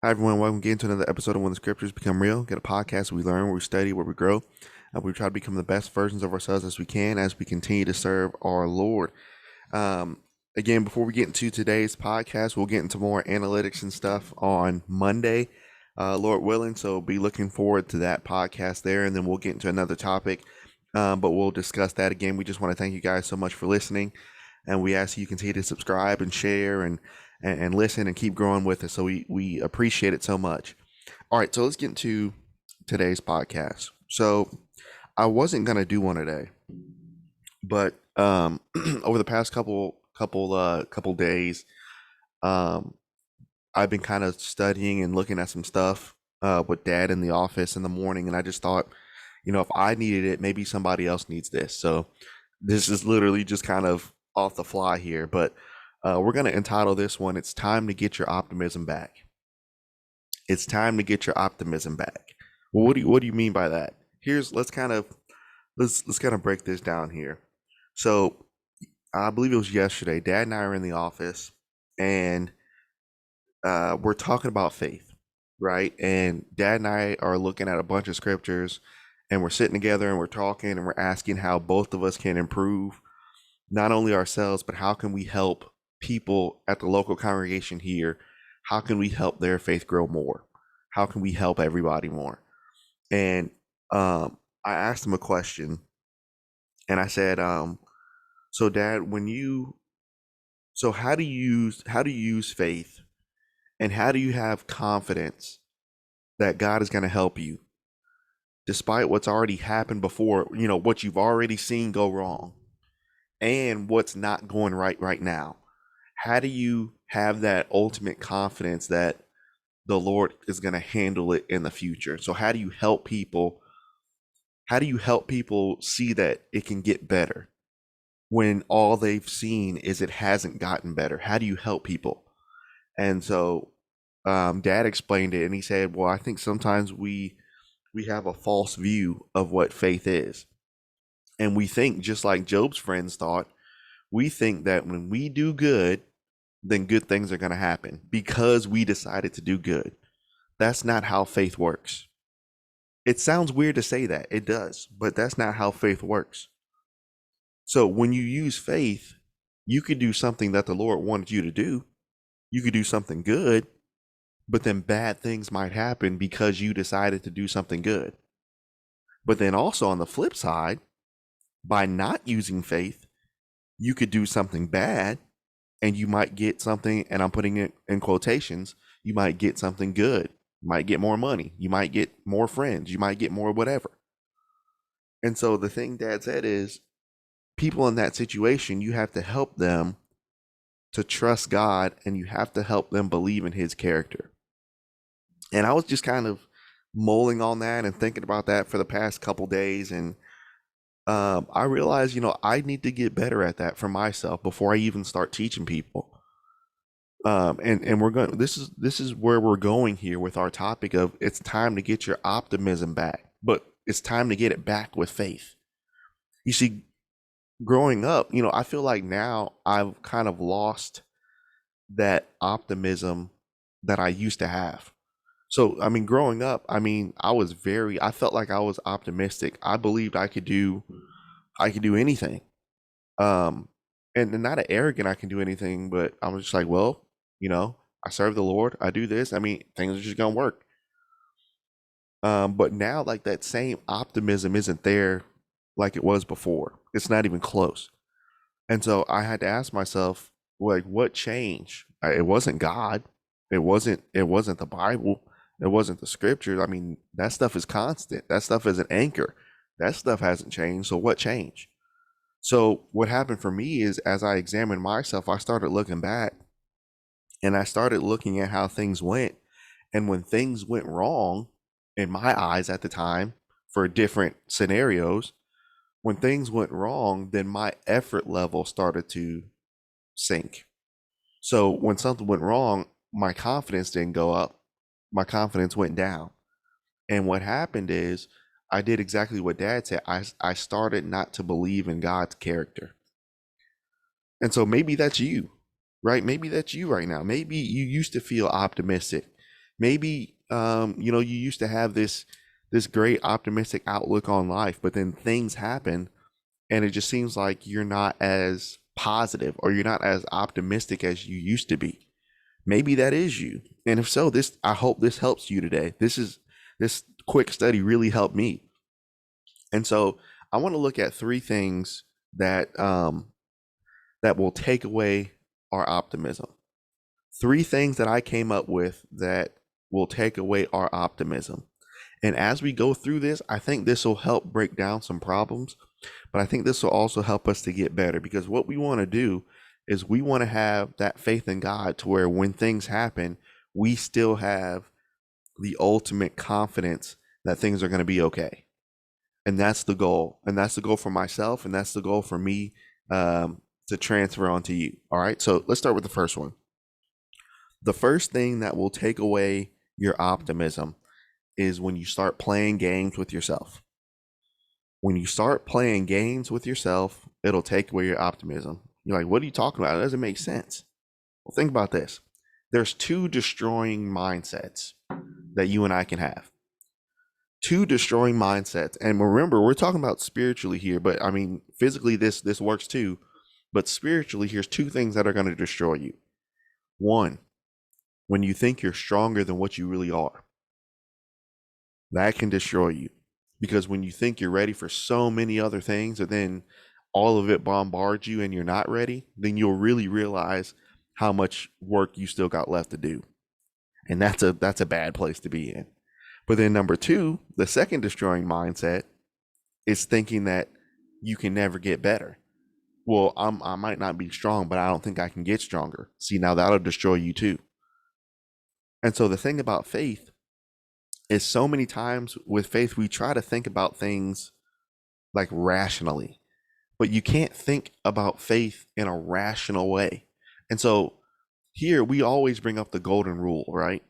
Hi, everyone. Welcome again to another episode of When the Scriptures Become Real. Get a podcast where we learn, where we study, where we grow. We try to become the best versions of ourselves as we can as we continue to serve our Lord. Um, Again, before we get into today's podcast, we'll get into more analytics and stuff on Monday, Lord willing. So be looking forward to that podcast there. And then we'll get into another topic, but we'll discuss that again. We just want to thank you guys so much for listening. And we ask you continue to subscribe and share and listen and keep growing with us. So we appreciate it so much. All right, so let's get into today's podcast. So I wasn't gonna do one today, but over the past couple days, um, I've been kind of studying and looking at some stuff with Dad in the office in the morning, and I just thought, if I needed it, maybe somebody else needs this. So this is literally just kind of off the fly here, but we're gonna entitle this one "It's Time to Get Your Optimism Back." It's time to get your optimism back. Well, what do you mean by that? Here's let's kind of break this down here. So I believe it was yesterday. Dad and I are in the office, and we're talking about faith, right? And Dad and I are looking at a bunch of scriptures, and we're sitting together and we're talking and we're asking how both of us can improve not only ourselves, but how can we help people at the local congregation here? How can we help their faith grow more? How can we help everybody more? And I asked him a question, and I said, "So, Dad, how do you use faith, and how do you have confidence that God is going to help you, despite what's already happened before? What you've already seen go wrong, and what's not going right now. How do you have that ultimate confidence that the Lord is going to handle it in the future? So how do you help people? How do you help people see that it can get better when all they've seen is it hasn't gotten better? How do you help people?" And so Dad explained it, and he said, "Well, I think sometimes we have a false view of what faith is, and we think just like Job's friends thought. We think that when we do good, then good things are going to happen because we decided to do good. That's not how faith works. It sounds weird to say that. It does, but that's not how faith works. So when you use faith, you could do something that the Lord wanted you to do. You could do something good, but then bad things might happen because you decided to do something good. But then also on the flip side, by not using faith, you could do something bad and you might get something, and I'm putting it in quotations, you might get something good. You might get more money. You might get more friends. You might get more whatever. And so the thing Dad said is, people in that situation, you have to help them to trust God, and you have to help them believe in his character. And I was just kind of mulling on that and thinking about that for the past couple days. And I realized, I need to get better at that for myself before I even start teaching people. And we're going. This is where we're going here with our topic of it's time to get your optimism back, but it's time to get it back with faith. You see, growing up, I feel like now I've kind of lost that optimism that I used to have. So, I mean, growing up, I felt like I was optimistic. I believed I could do anything. Um, and not an arrogant I can do anything, but I was just like, well, I serve the Lord. I do this. I mean, things are just gonna work. But now, like that same optimism isn't there like it was before. It's not even close. And so I had to ask myself, like, what changed? It wasn't God. It wasn't the Bible. It wasn't the scriptures. I mean, that stuff is constant. That stuff is an anchor. That stuff hasn't changed. So what changed? So what happened for me is as I examined myself, I started looking back and I started looking at how things went. And when things went wrong, in my eyes at the time, for different scenarios, when things went wrong, then my effort level started to sink. So when something went wrong, my confidence didn't go up, my confidence went down. And what happened is I did exactly what Dad said. I started not to believe in God's character. And so maybe that's you, right? Maybe that's you right now. Maybe you used to feel optimistic. Maybe you used to have this great optimistic outlook on life, but then things happen and it just seems like you're not as positive or you're not as optimistic as you used to be. Maybe that is you. And if so, this I hope this helps you today. This quick study really helped me. And so I want to look at three things that will take away our optimism. Three things that I came up with that will take away our optimism. And as we go through this, I think this will help break down some problems, but I think this will also help us to get better, because what we want to do is we want to have that faith in God to where when things happen, we still have the ultimate confidence that things are going to be okay. And that's the goal. And that's the goal for myself. And that's the goal for me to transfer onto you. All right. So let's start with the first one. The first thing that will take away your optimism is when you start playing games with yourself. When you start playing games with yourself, it'll take away your optimism. You're like, what are you talking about? It doesn't make sense. Well, think about this. There's two destroying mindsets that you and I can have. Two destroying mindsets. And remember, we're talking about spiritually here, but I mean, physically this works too. But spiritually, here's two things that are going to destroy you. One, when you think you're stronger than what you really are. That can destroy you, because when you think you're ready for so many other things, and then all of it bombards you and you're not ready, then you'll really realize how much work you still got left to do. And that's a bad place to be in. But then number two, the second destroying mindset is thinking that you can never get better. Well, I might not be strong, but I don't think I can get stronger. See, now that'll destroy you too. And so the thing about faith is, so many times with faith, we try to think about things like rationally, but you can't think about faith in a rational way. And so here we always bring up the golden rule, right?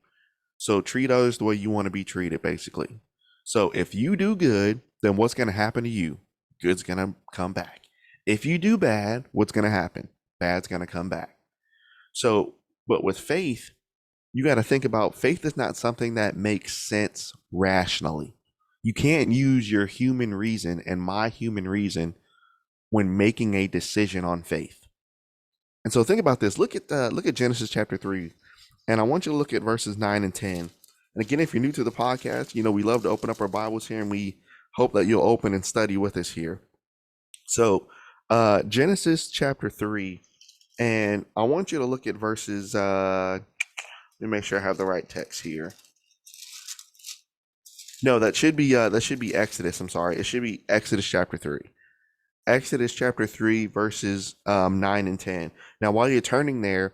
So treat others the way you want to be treated, basically. So if you do good, then what's going to happen to you? Good's going to come back. If you do bad, what's going to happen? Bad's going to come back. So, but with faith, you got to think about, faith is not something that makes sense rationally. You can't use your human reason and my human reason when making a decision on faith. And so think about this. Look at Genesis chapter 3. And I want you to look at verses 9 and 10. And again, if you're new to the podcast, we love to open up our Bibles here, and we hope that you'll open and study with us here. So Genesis chapter 3, and I want you to look at verses, let me make sure I have the right text here. No, that should be Exodus. I'm sorry. It should be Exodus chapter 3. Exodus chapter 3, verses 9 and 10. Now, while you're turning there,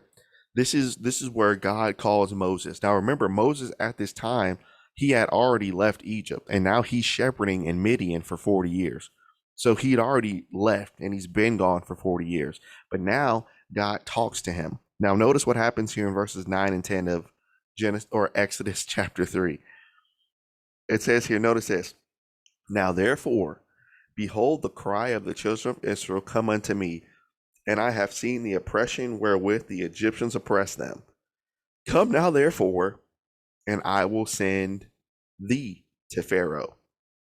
this is where God calls Moses. Now, remember, Moses at this time, he had already left Egypt, and now he's shepherding in Midian for 40 years. So he'd already left, and he's been gone for 40 years. But now God talks to him. Now, notice what happens here in verses 9 and 10 of Exodus chapter 3. It says here, notice this. Now, therefore, behold, the cry of the children of Israel come unto me, and I have seen the oppression wherewith the Egyptians oppress them. Come now, therefore, and I will send thee to Pharaoh,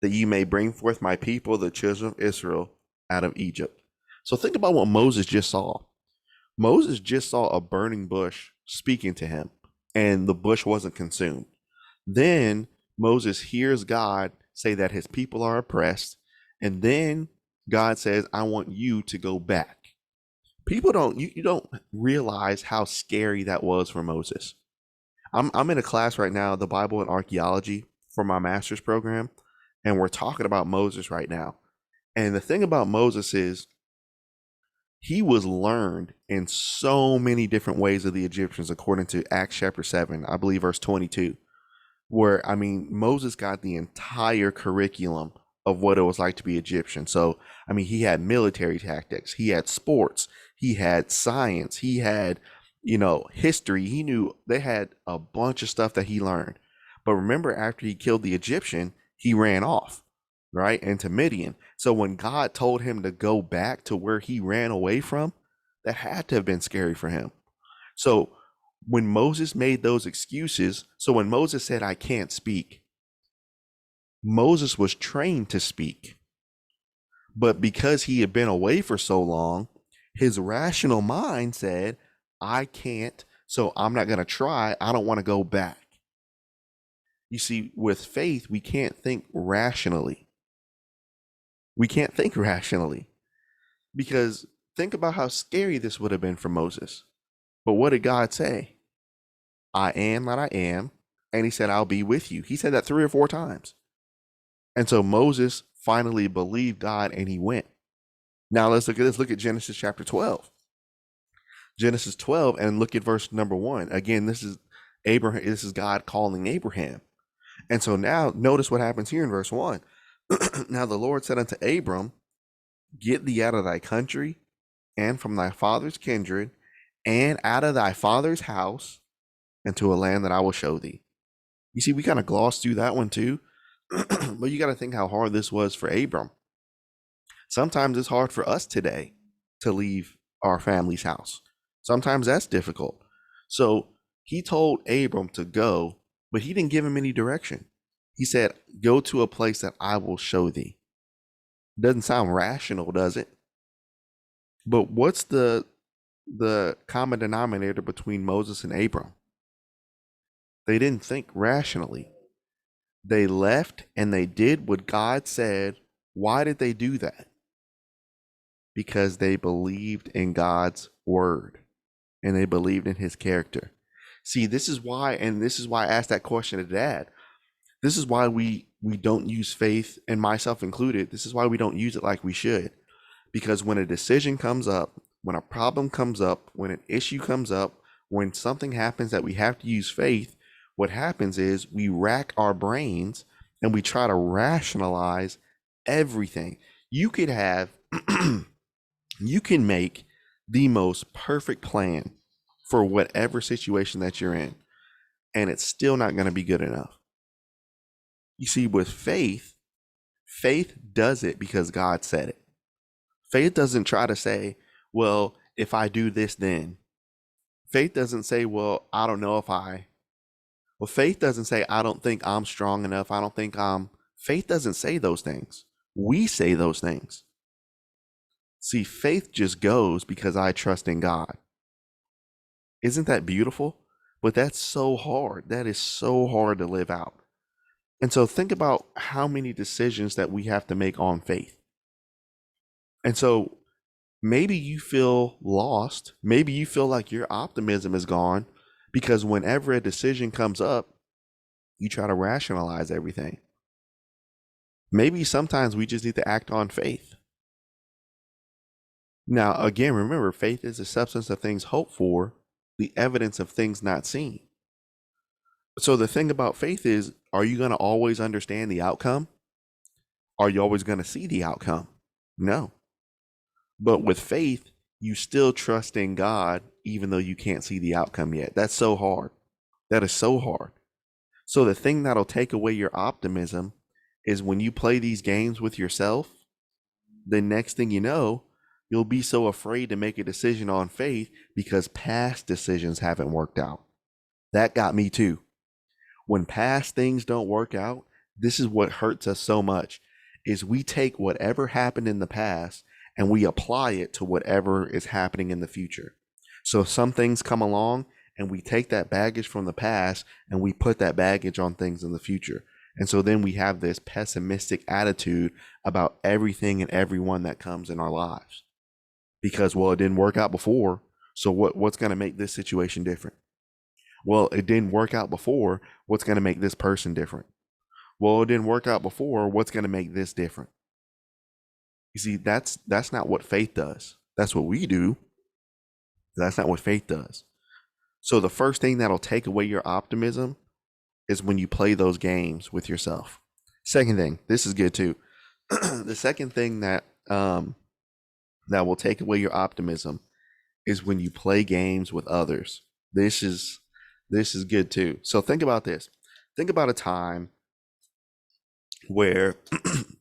that ye may bring forth my people, the children of Israel, out of Egypt. So think about what Moses just saw. Moses just saw a burning bush speaking to him, and the bush wasn't consumed. Then Moses hears God say that his people are oppressed, and then God says, I want you to go back. People you don't realize how scary that was for Moses. I'm in a class right now, the Bible and Archaeology, for my master's program, and we're talking about Moses right now. And the thing about Moses is, he was learned in so many different ways of the Egyptians, according to Acts chapter 7, I believe verse 22, where, Moses got the entire curriculum of what it was like to be Egyptian. So, he had military tactics, he had sports, he had science, he had, history. He knew they had a bunch of stuff that he learned. But remember, after he killed the Egyptian, he ran off, right, into Midian. So when God told him to go back to where he ran away from, that had to have been scary for him. So When Moses made those excuses, so when Moses said, I can't speak, Moses was trained to speak. But because he had been away for so long, his rational mind said, I can't, so I'm not going to try. I don't want to go back. You see, with faith, we can't think rationally. We can't think rationally because think about how scary this would have been for Moses. But what did God say? I am that I am. And he said, I'll be with you. He said that 3 or 4 times. And so Moses finally believed God and he went. Now let's look at this. Look at Genesis chapter 12. Genesis 12 and look at verse number 1. Again, this is Abraham. This is God calling Abraham. And so now notice what happens here in verse 1. Now the Lord said unto Abram, get thee out of thy country and from thy father's kindred and out of thy father's house into a land that I will show thee. You see, we kind of glossed through that one too. But you got to think how hard this was for Abram. Sometimes it's hard for us today to leave our family's house. Sometimes that's difficult. So he told Abram to go, but he didn't give him any direction. He said, go to a place that I will show thee. Doesn't sound rational, does it? But what's the common denominator between Moses and Abram? They didn't think rationally. They left and they did what God said. Why did they do that? Because they believed in God's word and they believed in his character. See, this is why I asked that question to Dad. This is why we don't use faith, and myself included. This is why we don't use it like we should. Because when a decision comes up, when a problem comes up, when an issue comes up, when something happens that we have to use faith, what happens is we rack our brains and we try to rationalize everything. You could have, you can make the most perfect plan for whatever situation that you're in, and it's still not going to be good enough. You see, with faith, faith does it because God said it. Faith doesn't try to say, well, if I do this, then. Faith doesn't say, well, I don't know if I. Well, faith doesn't say, I don't think I'm strong enough. I don't think I'm. Faith doesn't say those things. We say those things. See, faith just goes because I trust in God. Isn't that beautiful? But that's so hard. That is so hard to live out. And so think about how many decisions that we have to make on faith. And so maybe you feel lost. Maybe you feel like your optimism is gone because whenever a decision comes up, you try to rationalize everything. Maybe sometimes we just need to act on faith. Now, again, remember, faith is the substance of things hoped for, the evidence of things not seen. So the thing about faith is, are you going to always understand the outcome? Are you always going to see the outcome? No. But with faith, you still trust in God, even though you can't see the outcome yet. That's so hard. That is so hard. So the thing that'll take away your optimism is when you play these games with yourself, the next thing you know, you'll be so afraid to make a decision on faith because past decisions haven't worked out. That got me too. When past things don't work out, this is what hurts us so much, is we take whatever happened in the past and we apply it to whatever is happening in the future. So some things come along and we take that baggage from the past and we put that baggage on things in the future. And so then we have this pessimistic attitude about everything and everyone that comes in our lives. Because, well, it didn't work out before, so what's going to make this situation different? Well, it didn't work out before, what's going to make this person different? Well, it didn't work out before, what's going to make this different? You see, that's not what faith does. That's what we do. That's not what faith does. So the first thing that'll take away your optimism is when you play those games with yourself. Second thing, this is good too. The second thing that will take away your optimism is when you play games with others. This is good too. So think about this. Think about a time where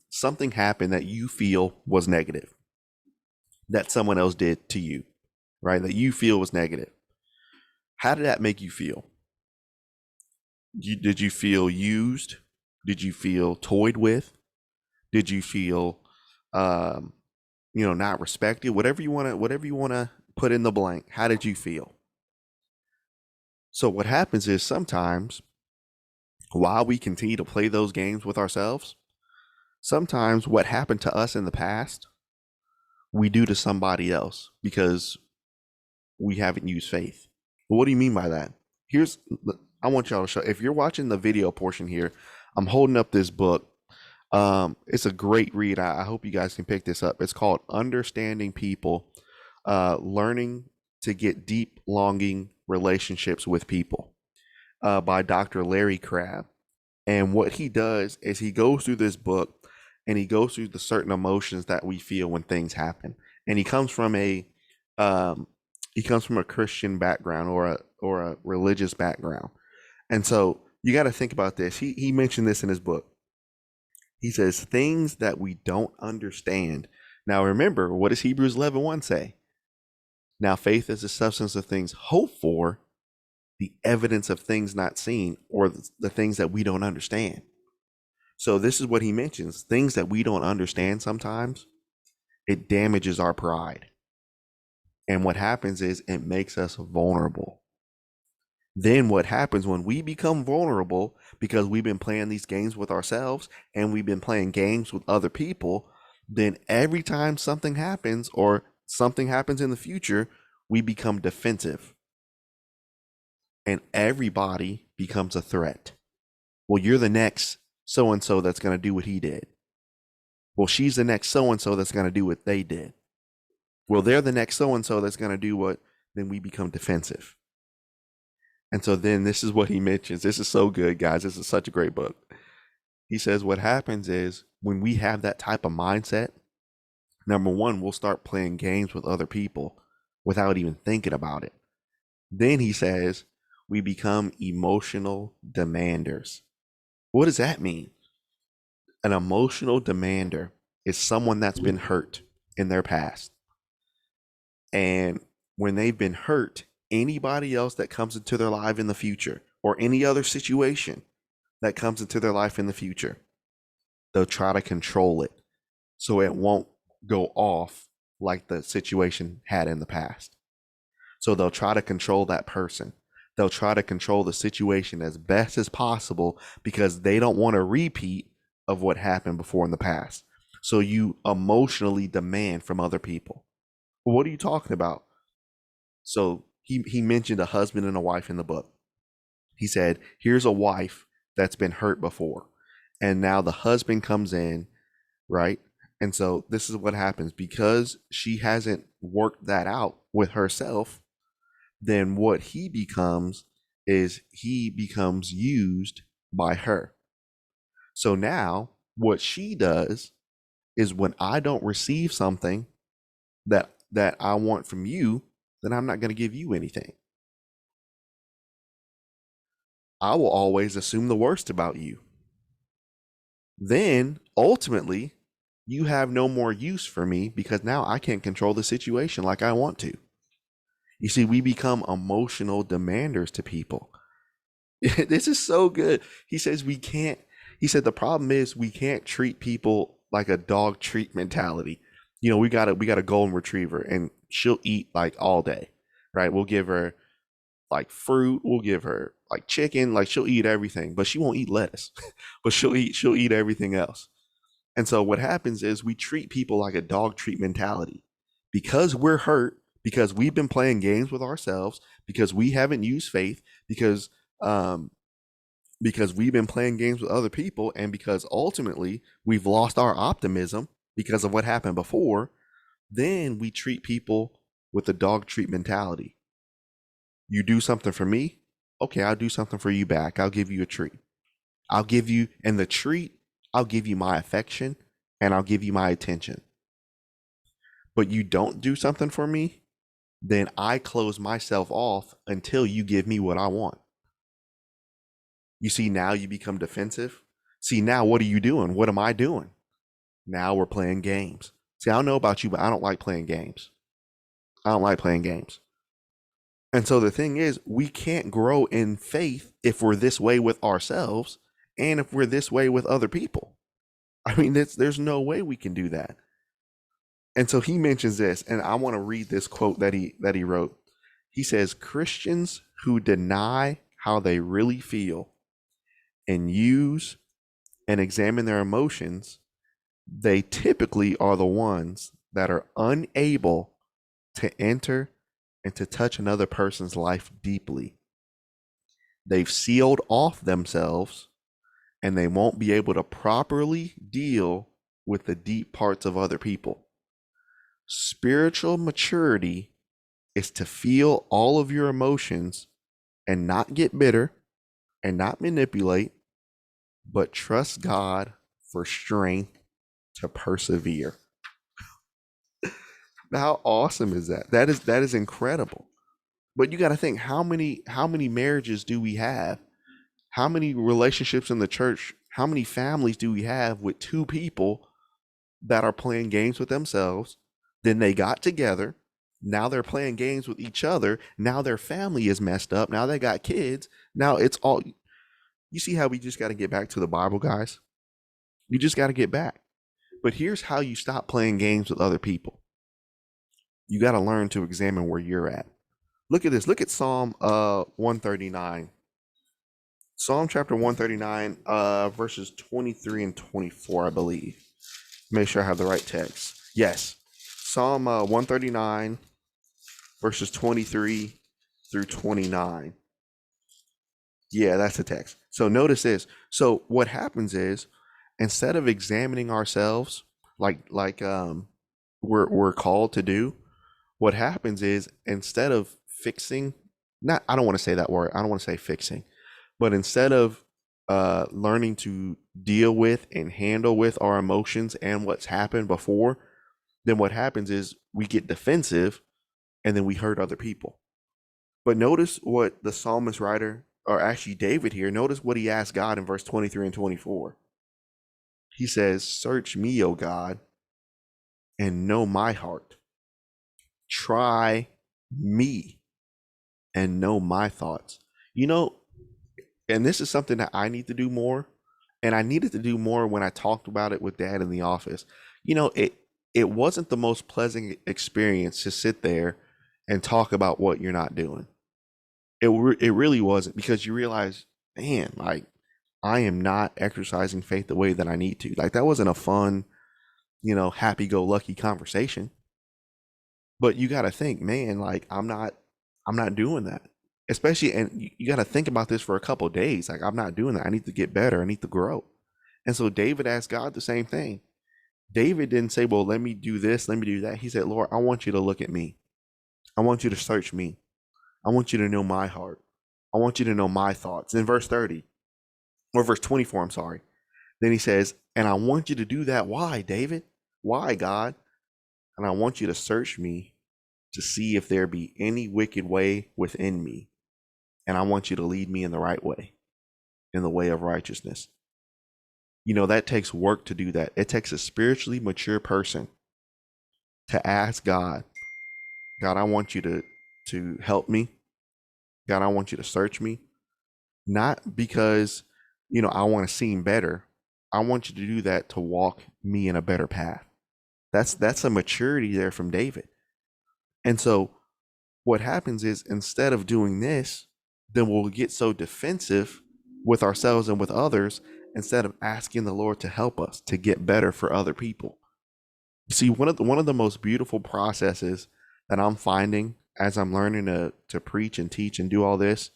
something happened that you feel was negative, that someone else did to you, right? That you feel was negative. How did that make you feel? Did you feel used? Did you feel toyed with? Did you feel, um, not respected? Whatever you want to put in the blank. How did you feel? So what happens is sometimes while we continue to play those games with ourselves, sometimes what happened to us in the past, we do to somebody else because we haven't used faith. What do you mean by that? Here's, I want y'all to show, if you're watching the video portion here, I'm holding up this book. It's a great read. I hope you guys can pick this up. It's called Understanding People, Learning to Get Deep, Longing Relationships with People, by Dr. Larry Crabb. And what he does is he goes through this book and he goes through the certain emotions that we feel when things happen. And um, he comes from a Christian background or a religious background. And so you got to think about this. He mentioned this in his book. He says things that we don't understand. Now remember, what does Hebrews 11:1 say? Now faith is the substance of things hoped for, the evidence of things not seen, or the things that we don't understand. So this is what he mentions. Things that we don't understand sometimes, it damages our pride. And what happens is it makes us vulnerable. Then what happens when we become vulnerable because we've been playing these games with ourselves and we've been playing games with other people, then every time something happens or something happens in the future, we become defensive. And everybody becomes a threat. Well, you're the next so and so that's going to do what he did. Well, she's the next so and so that's going to do what they did. Well, they're the next so and so that's going to do what, then we become defensive. And so then this is what he mentions. This is so good, guys. This is such a great book. He says what happens is when we have that type of mindset, number one, we'll start playing games with other people without even thinking about it. Then he says we become emotional demanders. What does that mean? An emotional demander is someone that's been hurt in their past. And when they've been hurt, anybody else that comes into their life in the future or any other situation that comes into their life in the future, they'll try to control it so it won't go off like the situation had in the past. So they'll try to control that person. They'll try to control the situation as best as possible because they don't want a repeat of what happened before in the past. So you emotionally demand from other people. Well, what are you talking about? So he mentioned a husband and a wife in the book. He said, here's a wife that's been hurt before. And now the husband comes in, right? And so this is what happens because she hasn't worked that out with herself. Then what he becomes is he becomes used by her. So now what she does is when I don't receive something that I want from you, then I'm not going to give you anything. I will always assume the worst about you. Then ultimately, you have no more use for me because now I can't control the situation like I want to. You see, we become emotional demanders to people. This is so good. He says we can't, he said the problem is we can't treat people like a dog treat mentality. We got a golden retriever and she'll eat like all day, right? We'll give her like fruit, we'll give her like chicken, like she'll eat everything, but she won't eat lettuce. But she'll eat everything else. And so what happens is we treat people like a dog treat mentality. Because we're hurt, because we've been playing games with ourselves, because we haven't used faith, um because we've been playing games with other people, and because ultimately we've lost our optimism because of what happened before, then we treat people with a dog treat mentality. You do something for me, okay, I'll do something for you back. I'll give you a treat. I'll give you, and the treat, I'll give you my affection and I'll give you my attention. But you don't do something for me, then I close myself off until you give me what I want. You see, now you become defensive. See, now what are you doing? What am I doing? Now we're playing games. See, I don't know about you, but I don't like playing games. I don't like playing games. And so the thing is, we can't grow in faith if we're this way with ourselves and if we're this way with other people. I mean, there's no way we can do that. And so he mentions this, and I want to read this quote that he wrote. He says, Christians who deny how they really feel and use and examine their emotions, they typically are the ones that are unable to enter and to touch another person's life deeply. They've sealed off themselves and they won't be able to properly deal with the deep parts of other people. Spiritual maturity is to feel all of your emotions and not get bitter and not manipulate, but trust God for strength to persevere. How awesome is that? That is incredible. But you got to think, how many marriages do we have? How many relationships in the church? How many families do we have with two people that are playing games with themselves? Then they got together. Now they're playing games with each other. Now their family is messed up. Now they got kids. Now it's all. You see how we just got to get back to the Bible, guys? You just got to get back. But here's how you stop playing games with other people. You got to learn to examine where you're at. Look at this. Look at Psalm 139. Psalm chapter 139, verses 23 and 24, I believe. Make sure I have the right text. Yes. Psalm 139, verses 23 through 29. Yeah, that's the text. So notice this. So what happens is, instead of examining ourselves like we're called to do, what happens is, instead of fixing, not, I don't want to say that word. I don't want to say fixing, but instead of learning to deal with and handle with our emotions and what's happened before, then what happens is we get defensive and then we hurt other people. But notice what the psalmist writer, or actually David here, notice what he asked God in verse 23 and 24. He says, search me, O God, and know my heart. Try me and know my thoughts. You know, and this is something that I need to do more. And I needed to do more when I talked about it with Dad in the office. You know, it wasn't the most pleasant experience to sit there and talk about what you're not doing. It really wasn't, because you realize, man, like, I am not exercising faith the way that I need to. Like, that wasn't a fun, happy-go-lucky conversation. But you got to think, man, like, I'm not doing that. Especially, and you got to think about this for a couple of days. Like, I'm not doing that. I need to get better. I need to grow. And so David asked God the same thing. David didn't say, well, let me do this, let me do that. He said, Lord, I want you to look at me. I want you to search me. I want you to know my heart. I want you to know my thoughts. In verse 30, or verse 24, I'm sorry. Then he says, and I want you to do that. Why, David? Why, God? And I want you to search me to see if there be any wicked way within me. And I want you to lead me in the right way, in the way of righteousness. You know, that takes work to do that. It takes a spiritually mature person to ask God, God, I want you to help me. God, I want you to search me. Not because, I want to seem better. I want you to do that to walk me in a better path. That's a maturity there from David. And so what happens is, instead of doing this, then we'll get so defensive with ourselves and with others, instead of asking the Lord to help us to get better for other people. See, one of the most beautiful processes that I'm finding as I'm learning to preach and teach and do all this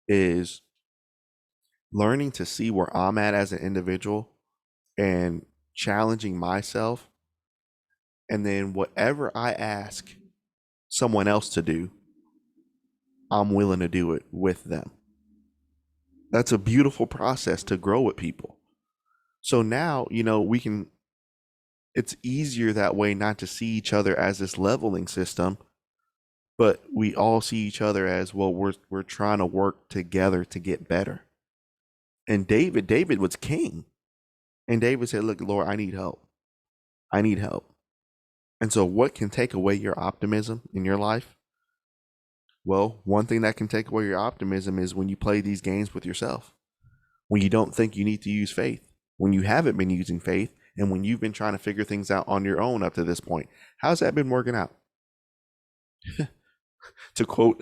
is learning to see where I'm at as an individual and challenging myself. And then whatever I ask someone else to do, I'm willing to do it with them. That's a beautiful process to grow with people. So now, it's easier that way, not to see each other as this leveling system, but we all see each other as, well, we're trying to work together to get better. And David was king. And David said, look, Lord, I need help. I need help. And so what can take away your optimism in your life? Well, one thing that can take away your optimism is when you play these games with yourself, when you don't think you need to use faith, when you haven't been using faith, and when you've been trying to figure things out on your own up to this point. How's that been working out? To quote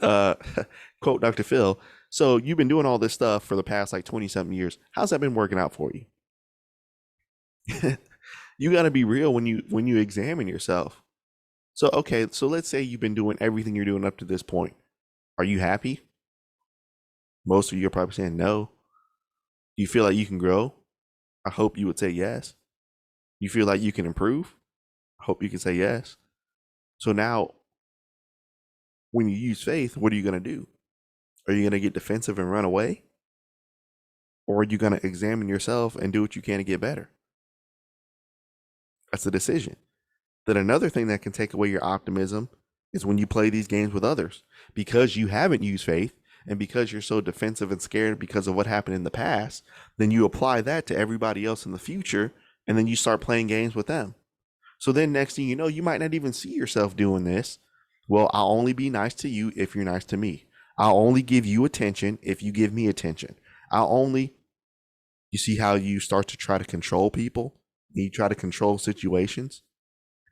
quote Dr. Phil, so you've been doing all this stuff for the past like 20 something years. How's that been working out for you? You got to be real when you examine yourself. So okay, so let's say you've been doing everything you're doing up to this point. Are you happy? Most of you are probably saying no. Do you feel like you can grow? I hope you would say yes. You feel like you can improve? I hope you can say yes. So now, when you use faith, what are you going to do? Are you going to get defensive and run away? Or are you going to examine yourself and do what you can to get better? That's a decision. Then another thing that can take away your optimism is when you play these games with others. Because you haven't used faith and because you're so defensive and scared because of what happened in the past, then you apply that to everybody else in the future and then you start playing games with them. So then next thing you know, you might not even see yourself doing this. Well, I'll only be nice to you if you're nice to me. I'll only give you attention if you give me attention. You see how you start to try to control people? You try to control situations?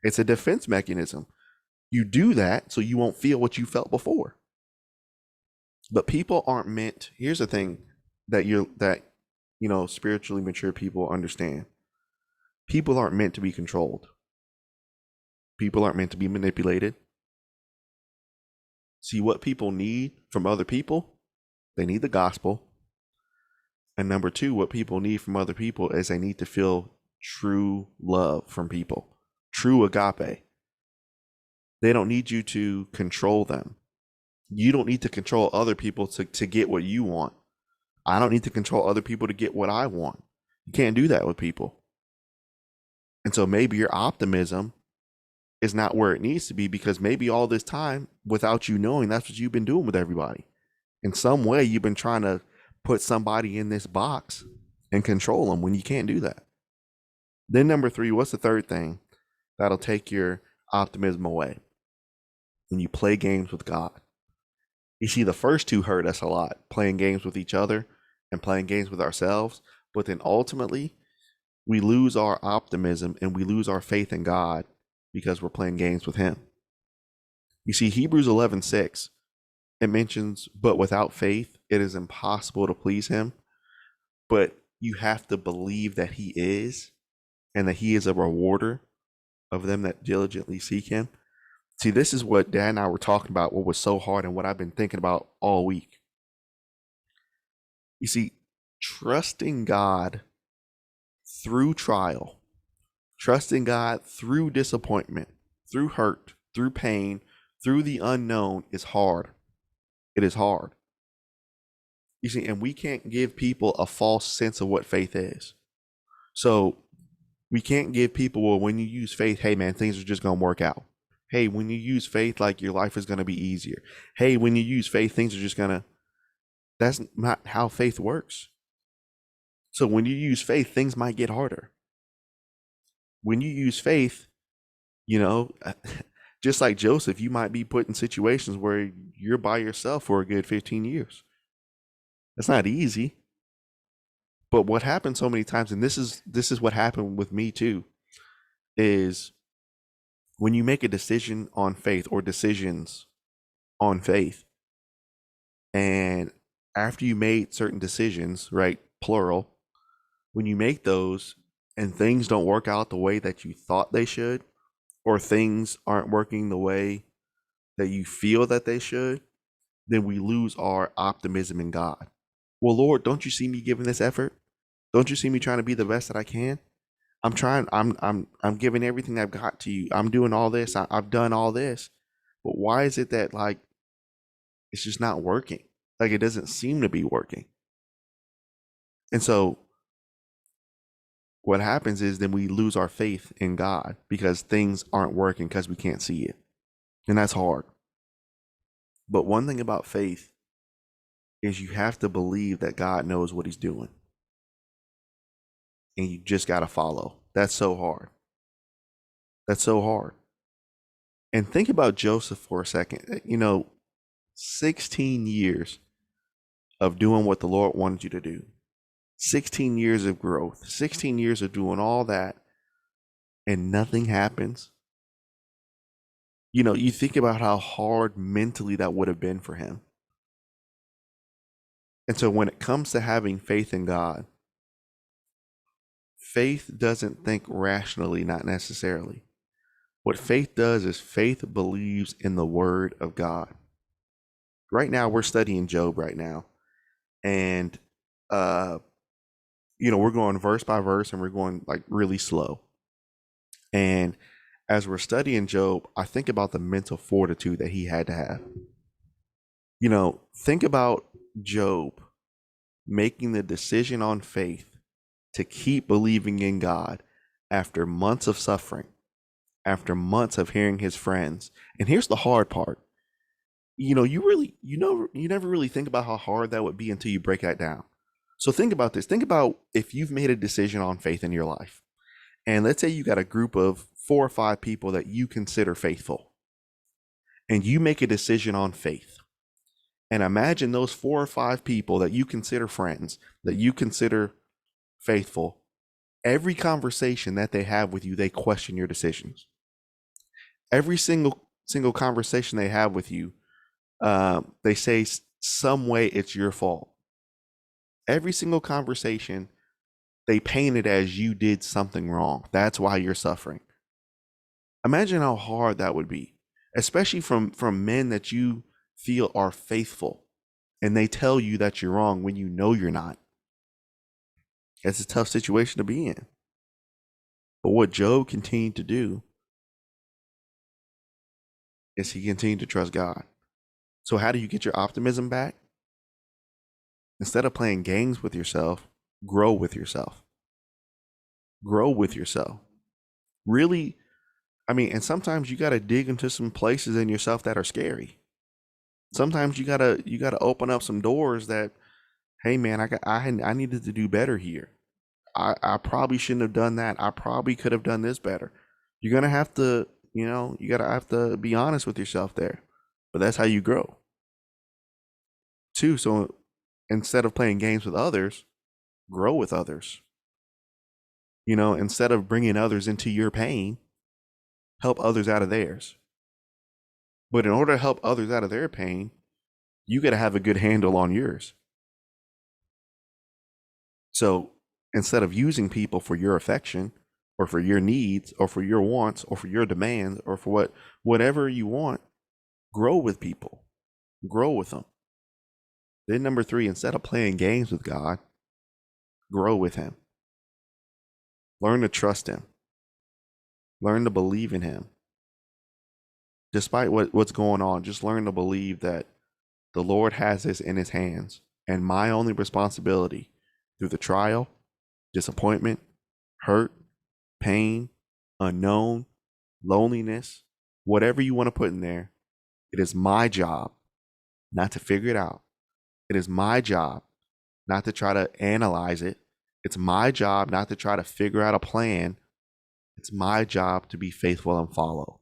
It's a defense mechanism. You do that so you won't feel what you felt before. But people aren't meant, here's the thing that spiritually mature people understand. People aren't meant to be controlled. People aren't meant to be manipulated. See, what people need from other people, they need the gospel. And number two, what people need from other people is they need to feel true love from people, true agape. They don't need you to control them. You don't need to control other people to get what you want. I don't need to control other people to get what I want. You can't do that with people. And so maybe your optimism is not where it needs to be because maybe all this time, without you knowing, that's what you've been doing with everybody. In some way, you've been trying to put somebody in this box and control them when you can't do that. Then number three, what's the third thing that'll take your optimism away? When you play games with God. You see, the first two hurt us a lot, playing games with each other and playing games with ourselves. But then ultimately, we lose our optimism and we lose our faith in God because we're playing games with him. You see, Hebrews 11:6, it mentions, but without faith, it is impossible to please him. But you have to believe that he is and that he is a rewarder of them that diligently seek him. See, this is what Dad and I were talking about, what was so hard and what I've been thinking about all week. You see, trusting God through trial, trusting God through disappointment, through hurt, through pain, through the unknown is hard. It is hard. You see, and we can't give people a false sense of what faith is. So we can't give people, well, when you use faith, hey man, things are just going to work out. Hey, when you use faith, like your life is going to be easier. Hey, when you use faith, things are just going to, that's not how faith works. So when you use faith, things might get harder. When you use faith, just like Joseph, you might be put in situations where you're by yourself for a good 15 years. That's not easy. But what happens so many times, and this is what happened with me too, is when you make a decision on faith or decisions on faith, and after you made certain decisions, right, plural, when you make those and things don't work out the way that you thought they should, or things aren't working the way that you feel that they should, then we lose our optimism in God. Well, Lord, don't you see me giving this effort? Don't you see me trying to be the best that I can? I'm trying, I'm giving everything I've got to you. I'm doing all this. I've done all this. But why is it that like it's just not working? Like it doesn't seem to be working. And so what happens is then we lose our faith in God because things aren't working because we can't see it. And that's hard. But one thing about faith is you have to believe that God knows what he's doing. And you just got to follow. That's so hard. That's so hard. And think about Joseph for a second. 16 years of doing what the Lord wanted you to do. 16 years of growth, 16 years of doing all that, and nothing happens. You know, you think about how hard mentally that would have been for him. And so when it comes to having faith in God, faith doesn't think rationally, not necessarily. What faith does is faith believes in the word of God. Right now, we're studying Job right now. And, we're going verse by verse and we're going like really slow. And as we're studying Job, I think about the mental fortitude that he had to have. Think about Job making the decision on faith to keep believing in God after months of suffering, after months of hearing his friends. And here's the hard part. You never really think about how hard that would be until you break that down. So think about this. Think about if you've made a decision on faith in your life. And let's say you got a group of 4 or 5 people that you consider faithful. And you make a decision on faith. And imagine those 4 or 5 people that you consider friends, that you consider faithful. Every conversation that they have with you, they question your decisions. Every single conversation they have with you, they say some way it's your fault. Every single conversation, they paint it as you did something wrong. That's why you're suffering. Imagine how hard that would be, especially from men that you feel are faithful, and they tell you that you're wrong when you know you're not. It's a tough situation to be in. But what Job continued to do is he continued to trust God. So how do you get your optimism back? Instead of playing games with yourself, grow with yourself. Grow with yourself. Really, and sometimes you got to dig into some places in yourself that are scary. Sometimes you gotta open up some doors that, hey man, I needed to do better here. I probably shouldn't have done that. I probably could have done this better. You're gonna have to, you gotta have to be honest with yourself there. But that's how you grow. Too. So instead of playing games with others, grow with others. Instead of bringing others into your pain, help others out of theirs. But in order to help others out of their pain, you got to have a good handle on yours. So instead of using people for your affection or for your needs or for your wants or for your demands or for whatever you want, grow with people. Grow with them. Then number 3, instead of playing games with God, grow with him. Learn to trust him. Learn to believe in him. Despite what's going on, just learn to believe that the Lord has this in his hands, and my only responsibility through the trial, disappointment, hurt, pain, unknown, loneliness, whatever you want to put in there, it is my job not to figure it out. It is my job not to try to analyze it. It's my job not to try to figure out a plan. It's my job to be faithful and follow.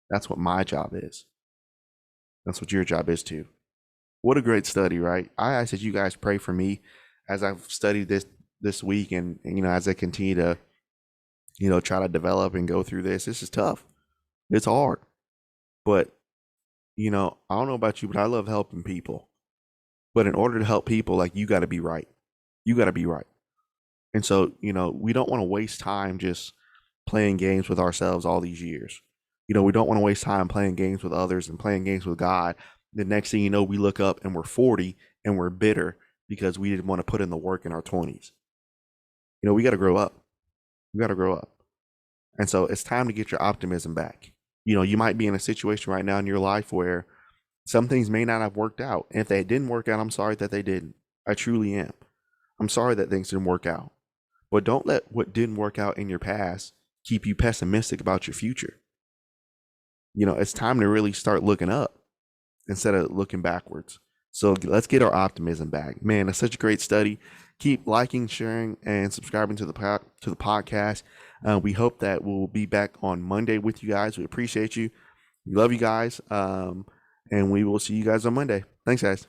That's what my job is. That's what your job is too. What a great study, right? I ask that you guys pray for me as I've studied this week and as I continue to, try to develop and go through this. This is tough. It's hard. But, I don't know about you, but I love helping people. But in order to help people, like, you got to be right. You got to be right. And so, we don't want to waste time just playing games with ourselves all these years. We don't want to waste time playing games with others and playing games with God. The next thing you know, we look up and we're 40 and we're bitter because we didn't want to put in the work in our 20s. We got to grow up. We got to grow up. And so it's time to get your optimism back. You might be in a situation right now in your life where some things may not have worked out. And if they didn't work out, I'm sorry that they didn't. I truly am. I'm sorry that things didn't work out. But don't let what didn't work out in your past keep you pessimistic about your future. It's time to really start looking up instead of looking backwards. So let's get our optimism back. Man, it's such a great study. Keep liking, sharing, and subscribing to the podcast. We hope that we'll be back on Monday with you guys. We appreciate you. We love you guys. And we will see you guys on Monday. Thanks, guys.